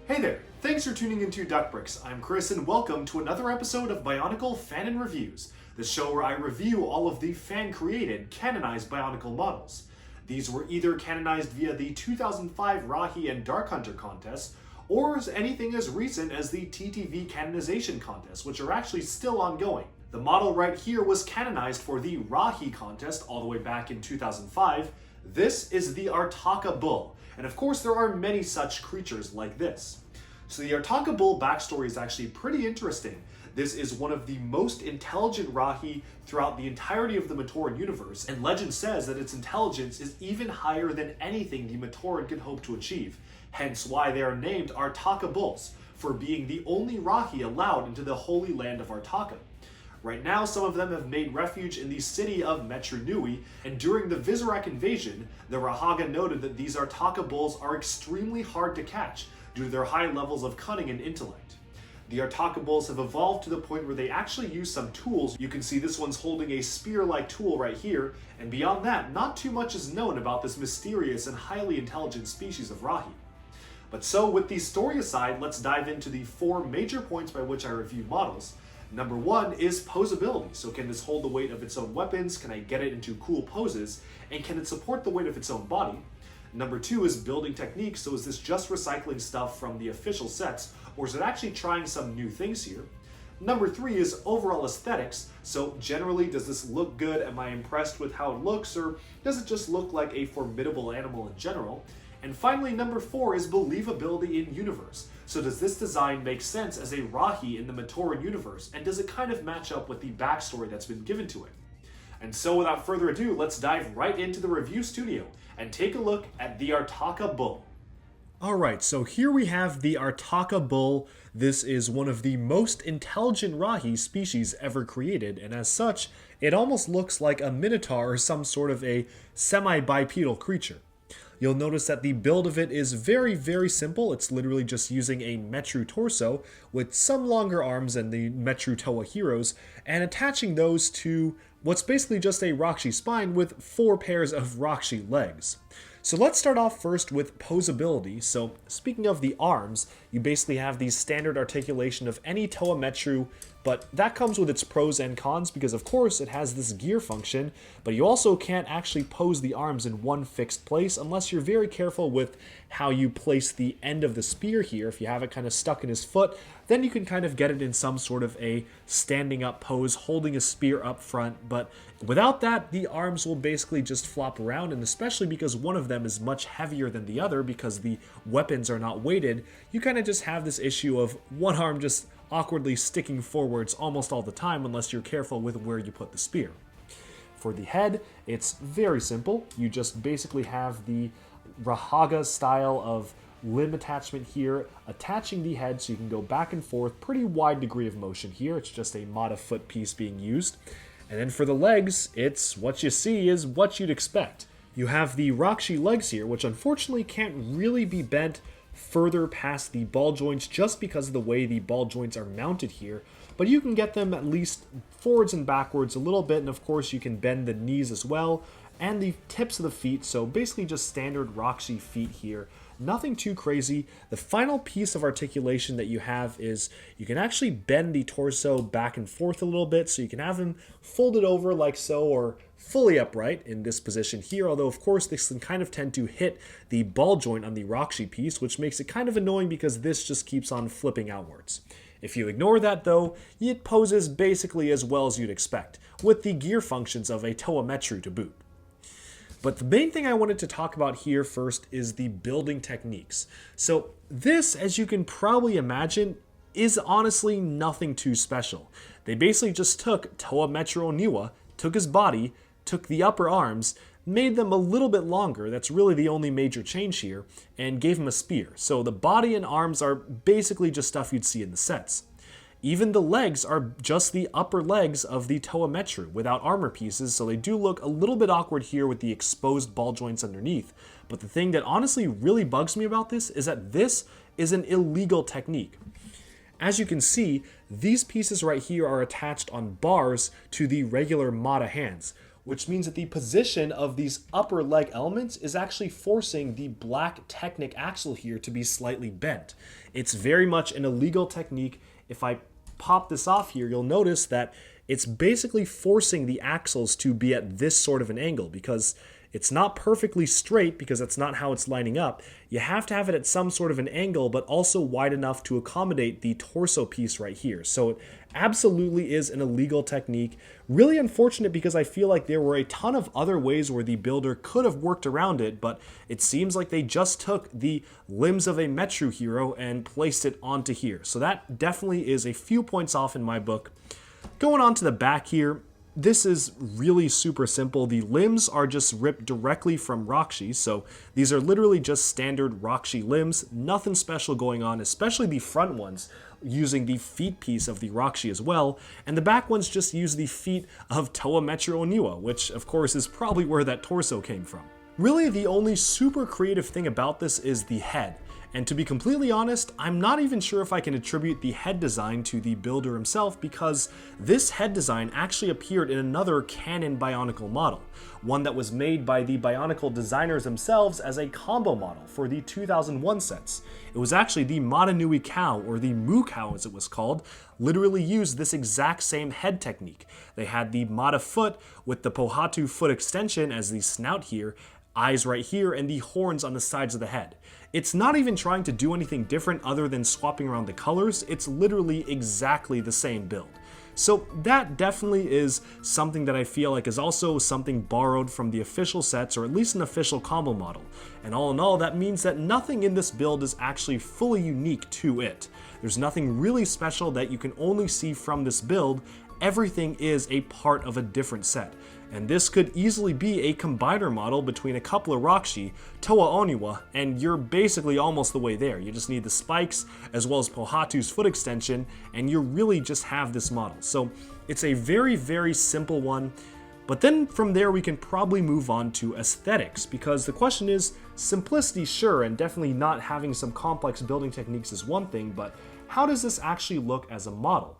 Hey there, thanks for tuning into Duckbricks. I'm Chris and welcome to another episode of Bionicle Fanon Reviews, the show where I review all of the fan-created, canonized Bionicle models. These were either canonized via the 2005 Rahi and Dark Hunter contests, or anything as recent as the TTV canonization contest, which are actually still ongoing. The model right here was canonized for the Rahi contest all the way back in 2005. This is the Artakha Bull, and of course there are many such creatures like this. So the Artakha Bull backstory is actually pretty interesting. This is one of the most intelligent Rahi throughout the entirety of the Matoran universe, and legend says that its intelligence is even higher than anything the Matoran could hope to achieve, hence why they are named Artakha Bulls, for being the only Rahi allowed into the Holy Land of Artakha. Right now, some of them have made refuge in the city of Metru Nui, and during the Vizirac invasion, the Rahaga noted that these Artakha Bulls are extremely hard to catch due to their high levels of cunning and intellect. The Artakha Bulls have evolved to the point where they actually use some tools. You can see this one's holding a spear-like tool right here, and beyond that, not too much is known about this mysterious and highly intelligent species of Rahi. But so, with the story aside, let's dive into the four major points by which I review models. Number one is posability. So can this hold the weight of its own weapons? Can I get it into cool poses? And can it support the weight of its own body? Number two is building technique. So is this just recycling stuff from the official sets, or is it actually trying some new things here? Number three is overall aesthetics. So generally, does this look good? Am I impressed with how it looks, or does it just look like a formidable animal in general? And finally, number four is believability in universe. So does this design make sense as a Rahi in the Matoran universe, and does it kind of match up with the backstory that's been given to it? And so without further ado, let's dive right into the review studio and take a look at the Artakha Bull. Alright, so here we have the Artakha Bull. This is one of the most intelligent Rahi species ever created, and as such, it almost looks like a minotaur or some sort of a semi-bipedal creature. You'll notice that the build of it is very, very simple. It's literally just using a Metru torso with some longer arms than the Metru Toa heroes, and attaching those to what's basically just a Rakshi spine with 4 pairs of Rakshi legs. So let's start off first with posability. So speaking of the arms, you basically have the standard articulation of any Toa Metru, but that comes with its pros and cons because of course it has this gear function, but you also can't actually pose the arms in one fixed place unless you're very careful with how you place the end of the spear here. If you have it kind of stuck in his foot, then you can kind of get it in some sort of a standing up pose, holding a spear up front, but without that, the arms will basically just flop around, and especially because one of them is much heavier than the other because the weapons are not weighted, you kind of just have this issue of one arm just awkwardly sticking forwards almost all the time unless you're careful with where you put the spear. For the head, it's very simple. You just basically have the Rahaga style of limb attachment here, attaching the head so you can go back and forth, pretty wide degree of motion here. It's just a Mata foot piece being used. And then for the legs, it's what you see is what you'd expect. You have the Rakshi legs here, which unfortunately can't really be bent further past the ball joints just because of the way the ball joints are mounted here, but you can get them at least forwards and backwards a little bit, and of course you can bend the knees as well, and the tips of the feet, so basically just standard Rakshi feet here. Nothing too crazy. The final piece of articulation that you have is you can actually bend the torso back and forth a little bit, so you can have him folded over like so, or fully upright in this position here, although of course this can kind of tend to hit the ball joint on the Rakshi piece, which makes it kind of annoying because this just keeps on flipping outwards. If you ignore that though, it poses basically as well as you'd expect, with the gear functions of a Toa Metru to boot. But the main thing I wanted to talk about here first is the building techniques. So this, as you can probably imagine, is honestly nothing too special. They basically just took Toa Metru Oniwa, took his body, took the upper arms, made them a little bit longer, that's really the only major change here, and gave him a spear. So the body and arms are basically just stuff you'd see in the sets. Even the legs are just the upper legs of the Toa Metru without armor pieces, so they do look a little bit awkward here with the exposed ball joints underneath. But the thing that honestly really bugs me about this is that this is an illegal technique. As you can see, these pieces right here are attached on bars to the regular Mata hands, which means that the position of these upper leg elements is actually forcing the black Technic axle here to be slightly bent. It's very much an illegal technique. If I pop this off here, you'll notice that it's basically forcing the axles to be at this sort of an angle because it's not perfectly straight because that's not how it's lining up. You have to have it at some sort of an angle, but also wide enough to accommodate the torso piece right here. So it absolutely is an illegal technique. Really unfortunate because I feel like there were a ton of other ways where the builder could have worked around it, but it seems like they just took the limbs of a Metru hero and placed it onto here. So that definitely is a few points off in my book. Going on to the back here, this is really super simple. The limbs are just ripped directly from Rakshi, so these are literally just standard Rakshi limbs. Nothing special going on, especially the front ones using the feet piece of the Rakshi as well, and the back ones just use the feet of Toa Metru Oniwa, which of course is probably where that torso came from. Really, the only super creative thing about this is the head. And to be completely honest, I'm not even sure if I can attribute the head design to the builder himself because this head design actually appeared in another canon Bionicle model, one that was made by the Bionicle designers themselves as a combo model for the 2001 sets. It was actually the Madanui cow, or the Moo cow as it was called, literally used this exact same head technique. They had the Mada foot with the Pohatu foot extension as the snout here, eyes right here, and the horns on the sides of the head. It's not even trying to do anything different other than swapping around the colors. It's literally exactly the same build. So that definitely is something that I feel like is also something borrowed from the official sets, or at least an official combo model. And all in all, that means that nothing in this build is actually fully unique to it. There's nothing really special that you can only see from this build. Everything is a part of a different set. And this could easily be a combiner model between a couple of Rakshi, Toa Oniwa, and you're basically almost the way there. You just need the spikes as well as Pohatu's foot extension, and you really just have this model. So it's a very, very simple one. But then from there we can probably move on to aesthetics, because the question is, simplicity sure, and definitely not having some complex building techniques is one thing, but how does this actually look as a model?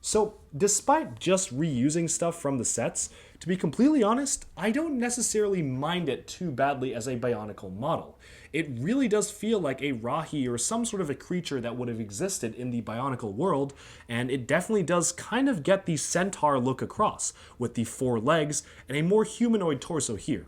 So despite just reusing stuff from the sets, to be completely honest, I don't necessarily mind it too badly as a Bionicle model. It really does feel like a Rahi or some sort of a creature that would have existed in the Bionicle world, and it definitely does kind of get the centaur look across, with the 4 legs and a more humanoid torso here.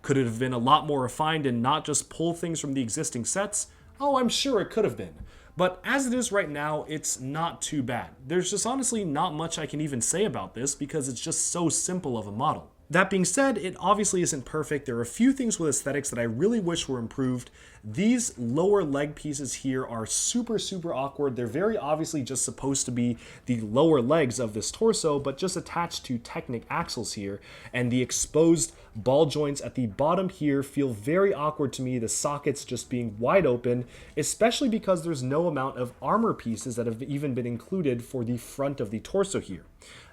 Could it have been a lot more refined and not just pull things from the existing sets? Oh, I'm sure it could have been. But as it is right now, it's not too bad. There's just honestly not much I can even say about this because it's just so simple of a model. That being said, it obviously isn't perfect. There are a few things with aesthetics that I really wish were improved. These lower leg pieces here are super, super awkward. They're very obviously just supposed to be the lower legs of this torso, but just attached to Technic axles here. And the exposed ball joints at the bottom here feel very awkward to me, the sockets just being wide open, especially because there's no amount of armor pieces that have even been included for the front of the torso here.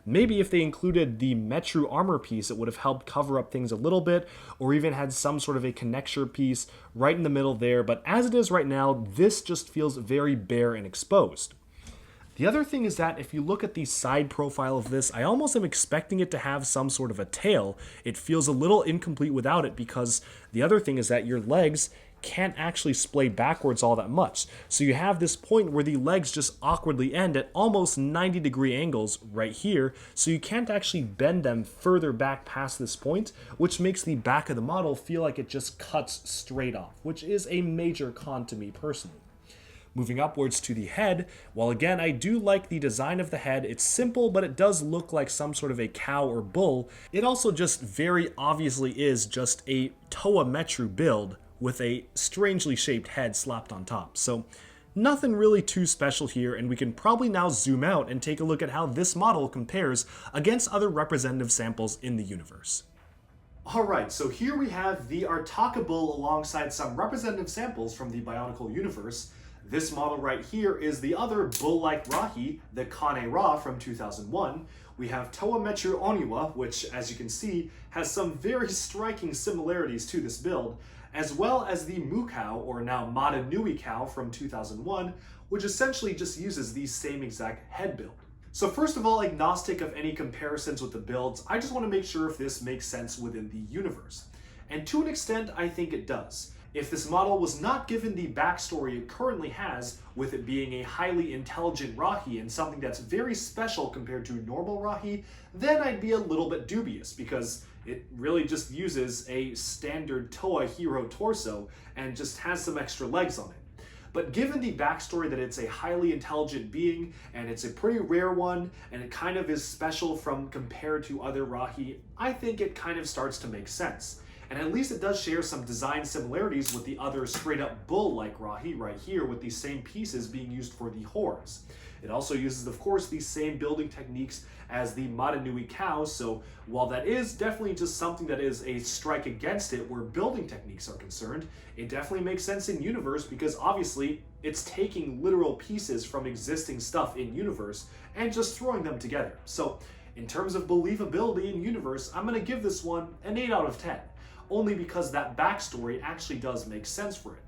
Maybe if they included the Metru armor piece, it would have helped cover up things a little bit, or even had some sort of a connector piece right in the middle there, but as it is right now, this just feels very bare and exposed. The other thing is that if you look at the side profile of this, I almost am expecting it to have some sort of a tail. It feels a little incomplete without it, because the other thing is that your legs can't actually splay backwards all that much. So you have this point where the legs just awkwardly end at almost 90-degree angles right here, so you can't actually bend them further back past this point, which makes the back of the model feel like it just cuts straight off, which is a major con to me personally. Moving upwards to the head, while again I do like the design of the head, it's simple but it does look like some sort of a cow or bull, it also just very obviously is just a Toa Metru build with a strangely shaped head slapped on top. So nothing really too special here, and we can probably now zoom out and take a look at how this model compares against other representative samples in the universe. Alright, so here we have the Artakha Bull alongside some representative samples from the Bionicle universe. This model right here is the other bull-like Rahi, the Kane Ra from 2001. We have Toa Metru Oniwa, which, as you can see, has some very striking similarities to this build, as well as the Moo cow, or now Madanui cow from 2001, which essentially just uses the same exact head build. So first of all, agnostic of any comparisons with the builds, I just want to make sure if this makes sense within the universe. And to an extent, I think it does. If this model was not given the backstory it currently has, with it being a highly intelligent Rahi and something that's very special compared to normal Rahi, then I'd be a little bit dubious, because it really just uses a standard Toa hero torso and just has some extra legs on it. But given the backstory that it's a highly intelligent being, and it's a pretty rare one, and it kind of is special from compared to other Rahi, I think it kind of starts to make sense. And at least it does share some design similarities with the other straight-up bull-like Rahi right here, with these same pieces being used for the horns. It also uses, of course, these same building techniques as the Matanui cow, so while that is definitely just something that is a strike against it where building techniques are concerned, it definitely makes sense in universe, because obviously it's taking literal pieces from existing stuff in universe and just throwing them together. So in terms of believability in universe, I'm going to give this one an 8 out of 10, only because that backstory actually does make sense for it.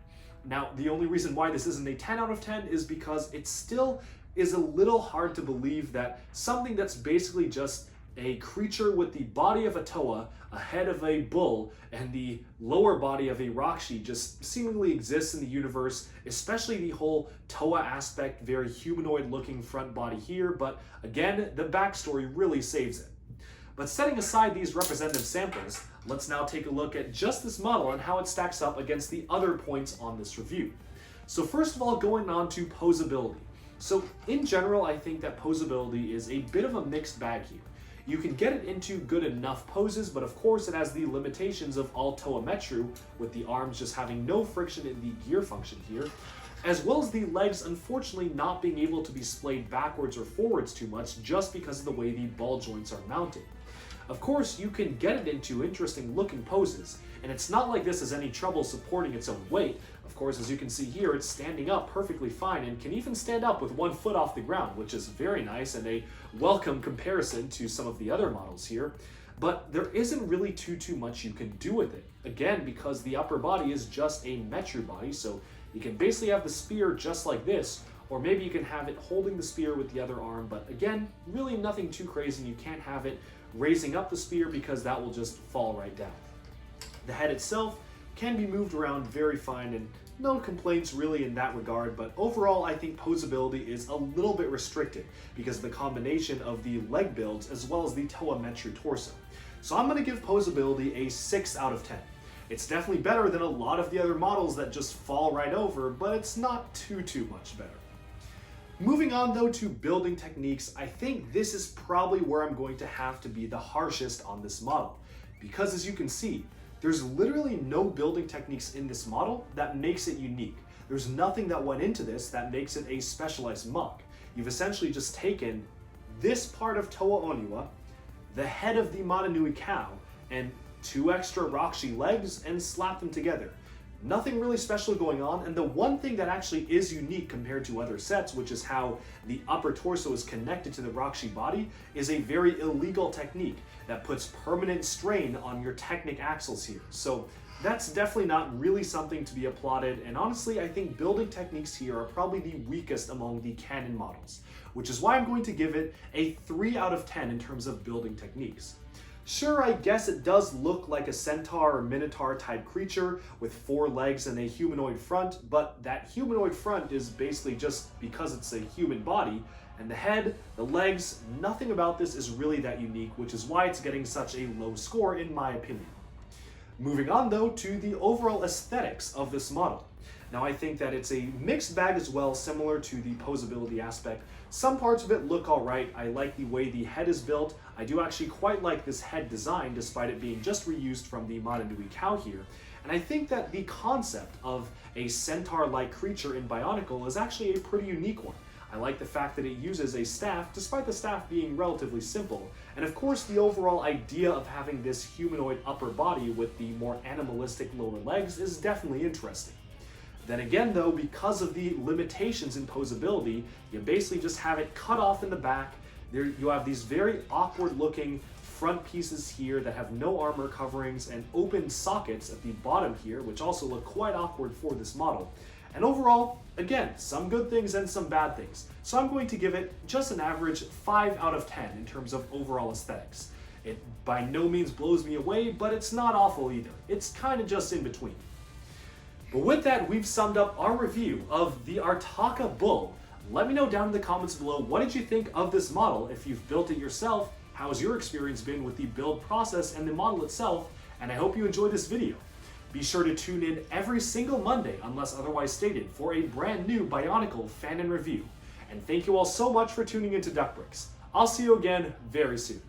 Now, the only reason why this isn't a 10 out of 10 is because it still is a little hard to believe that something that's basically just a creature with the body of a Toa, a head of a bull, and the lower body of a Rakshi just seemingly exists in the universe, especially the whole Toa aspect, very humanoid looking front body here, but again, the backstory really saves it. But setting aside these representative samples, let's now take a look at just this model and how it stacks up against the other points on this review. So first of all, going on to posability. So in general, I think that posability is a bit of a mixed bag here. You can get it into good enough poses, but of course it has the limitations of all Toa Metru, with the arms just having no friction in the gear function here, as well as the legs unfortunately not being able to be splayed backwards or forwards too much just because of the way the ball joints are mounted. Of course, you can get it into interesting looking poses, and it's not like this has any trouble supporting its own weight. Of course, as you can see here, it's standing up perfectly fine and can even stand up with 1 foot off the ground, which is very nice and a welcome comparison to some of the other models here. But there isn't really too much you can do with it. Again, because the upper body is just a Metru body, so you can basically have the spear just like this, or maybe you can have it holding the spear with the other arm, but again, really nothing too crazy. You can't have it raising up the spear because that will just fall right down. The head itself can be moved around very fine, and no complaints really in that regard, but overall I think posability is a little bit restricted because of the combination of the leg builds as well as the Toa Metru torso. So I'm going to give posability a 6 out of 10. It's definitely better than a lot of the other models that just fall right over, but it's not too much better. Moving on though to building techniques, I think this is probably where I'm going to have to be the harshest on this model, because as you can see, there's literally no building techniques in this model that makes it unique. There's nothing that went into this that makes it a specialized monk. You've essentially just taken this part of Toa Oniwa, the head of the Matanui cow, and 2 extra Rakshi legs and slapped them together. Nothing really special going on, and the one thing that actually is unique compared to other sets, which is how the upper torso is connected to the Rakshi body, is a very illegal technique that puts permanent strain on your Technic axles here. So that's definitely not really something to be applauded, and honestly I think building techniques here are probably the weakest among the canon models, which is why I'm going to give it a 3 out of 10 in terms of building techniques. Sure, I guess it does look like a centaur or minotaur type creature with 4 legs and a humanoid front, but that humanoid front is basically just because it's a human body, and the head, the legs, nothing about this is really that unique, which is why it's getting such a low score in my opinion. Moving on though to the overall aesthetics of this model. Now I think that it's a mixed bag as well, similar to the posability aspect. Some parts of it look alright. I like the way the head is built. I do actually quite like this head design despite it being just reused from the Matanui cow here. And I think that the concept of a centaur-like creature in Bionicle is actually a pretty unique one. I like the fact that it uses a staff, despite the staff being relatively simple. And of course, the overall idea of having this humanoid upper body with the more animalistic lower legs is definitely interesting. Then again though, because of the limitations in posability, you basically just have it cut off in the back. There you have these very awkward looking front pieces here that have no armor coverings and open sockets at the bottom here, which also look quite awkward for this model. And overall, again, some good things and some bad things. So I'm going to give it just an average 5 out of 10 in terms of overall aesthetics. It by no means blows me away, but it's not awful either. It's kind of just in between. But with that, we've summed up our review of the Artakha Bull. Let me know down in the comments below, what did you think of this model? If you've built it yourself, how's your experience been with the build process and the model itself? And I hope you enjoyed this video. Be sure to tune in every single Monday, unless otherwise stated, for a brand new Bionicle Fanon review. And thank you all so much for tuning into Duck Bricks. I'll see you again very soon.